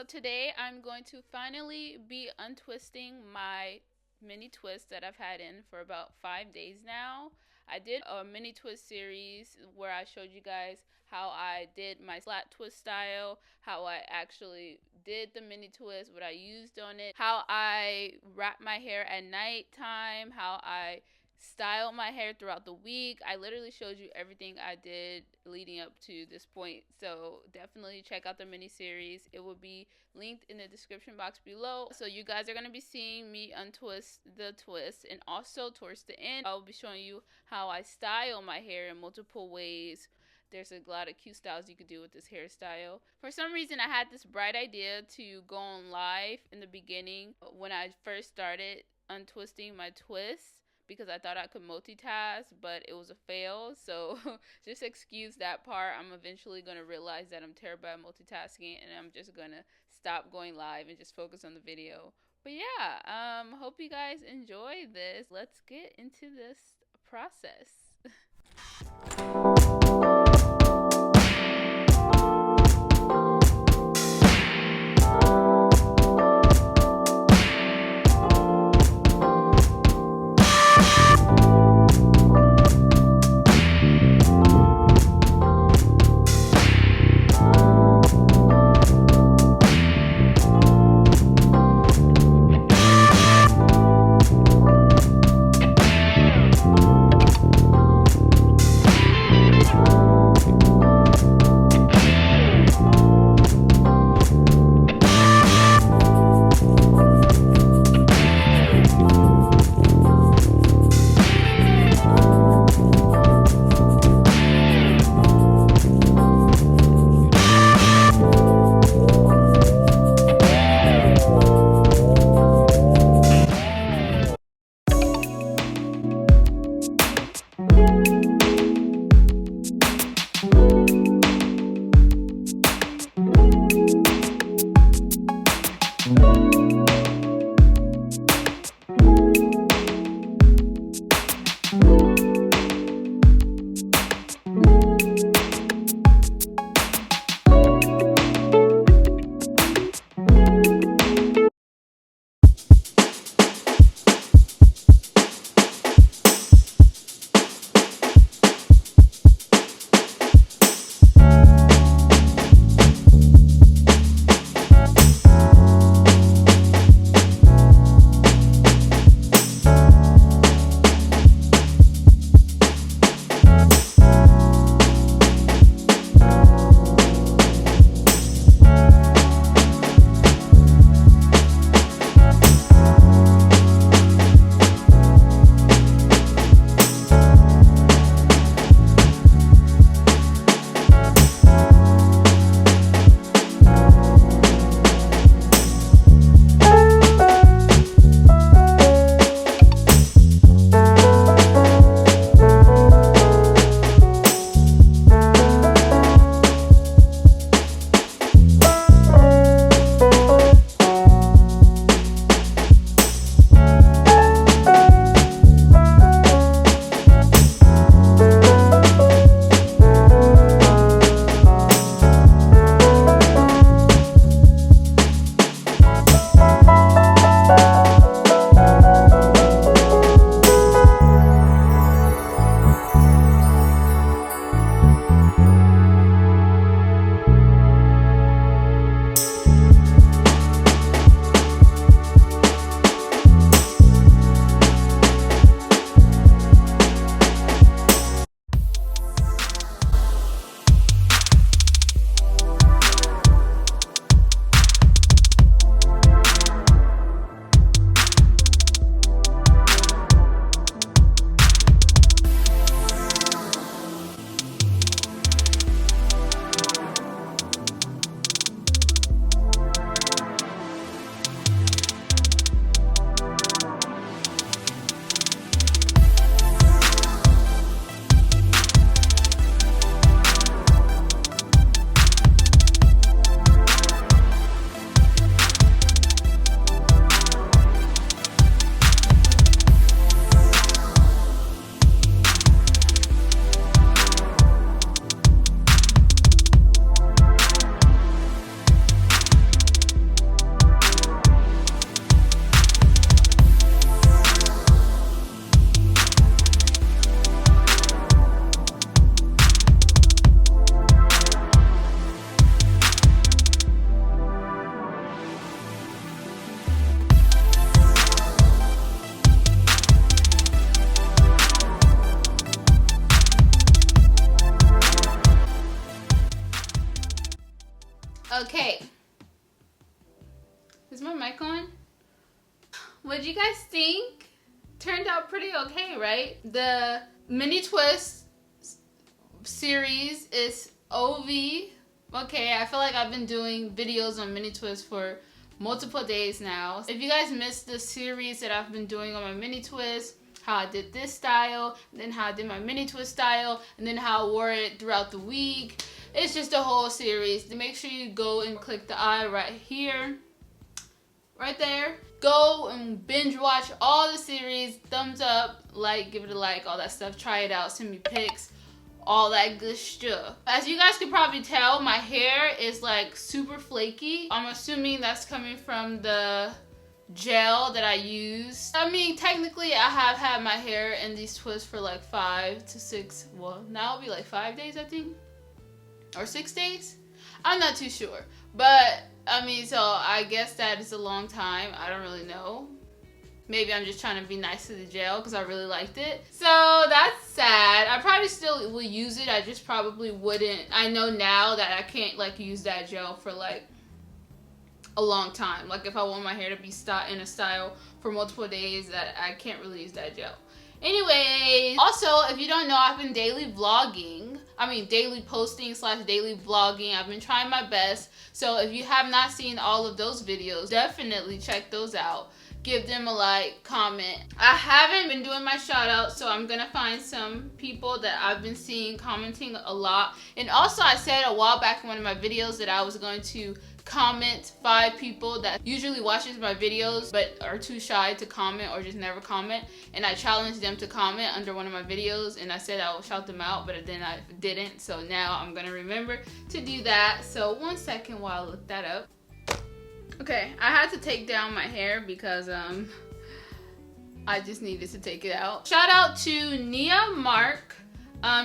today I'm going to finally be untwisting my mini twist that I've had in for about 5 days now. I did a mini twist series where I showed you guys how I did my flat twist style, how I actually did the mini twist, what I used on it, how I wrap my hair at night time, how I styled my hair throughout the week. I literally showed you everything I did leading up to this point. So definitely check out the mini series. It will be linked in the description box below. So you guys are going to be seeing me untwist the twist, and also towards the end I'll be showing you how I style my hair in multiple ways. There's a lot of cute styles you could do with this hairstyle. For some reason, I had this bright idea to go on live in the beginning when I first started untwisting my twists, because I thought I could multitask, but it was a fail. So just excuse that part. I'm eventually going to realize that I'm terrible at multitasking, and I'm just going to stop going live and just focus on the video. But yeah, hope you guys enjoy this. Let's get into this process. Okay. Is my mic on? What'd you guys think? Turned out pretty okay, right? The mini twist series is OV. Okay, I feel like I've been doing videos on mini twists for multiple days now. If you guys missed the series that I've been doing on my mini twist, how I did this style, and then how I did my mini twist style, and then how I wore it throughout the week, it's just a whole series. Make sure you go and click the eye right here, right there. Go and binge watch all the series. Thumbs up, like, give it a like, all that stuff. Try it out, send me pics, all that good stuff. As you guys can probably tell, my hair is like super flaky. I'm assuming that's coming from the gel that I use. I mean, technically I have had my hair in these twists for like 5 to 6, well, now it'll be like 5 days, I think, or 6 days. I'm not too sure, but I mean, so I guess that is a long time. I don't really know. Maybe I'm just trying to be nice to the gel because I really liked it. So that's sad. I probably still will use it. I just probably wouldn't. I know now that I can't like use that gel for like a long time. Like if I want my hair to be in a style for multiple days, that I can't really use that gel. Anyways, also, if you don't know, I've been daily vlogging. I mean, daily posting / daily vlogging. I've been trying my best. So if you have not seen all of those videos, definitely check those out. Give them a like, comment. I haven't been doing my shout outs, so I'm gonna find some people that I've been seeing commenting a lot. And also, I said a while back in one of my videos that I was going to comment 5 people that usually watches my videos but are too shy to comment or just never comment, and I challenged them to comment under one of my videos, and I said I will shout them out, but then I didn't. So now I'm gonna remember to do that. So 1 second while I look that up. Okay, I had to take down my hair because I just needed to take it out. Shout out to Nia Mark.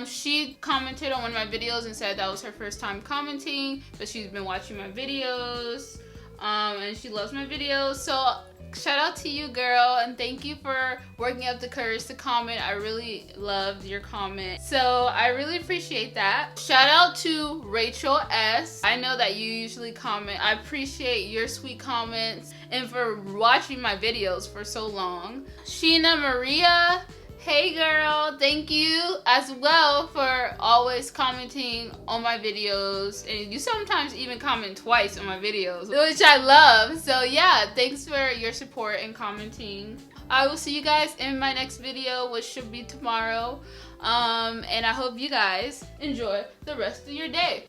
She commented on one of my videos and said that was her first time commenting, but she's been watching my videos, and she loves my videos. So shout out to you, girl, and thank you for working up the courage to comment. I really loved your comment, so I really appreciate that. Shout out to Rachel S. I know that you usually comment. I appreciate your sweet comments and for watching my videos for so long. Sheena Maria, hey girl, thank you as well for always commenting on my videos, and you sometimes even comment twice on my videos, which I love. So yeah, thanks for your support and commenting. I will see you guys in my next video, which should be tomorrow, and I hope you guys enjoy the rest of your day.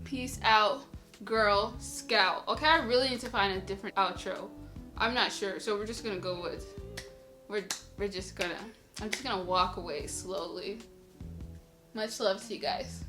Peace out, Girl Scout. Okay, I really need to find a different outro. I'm not sure, so we're just gonna go with I'm just gonna walk away slowly. Much love to you guys.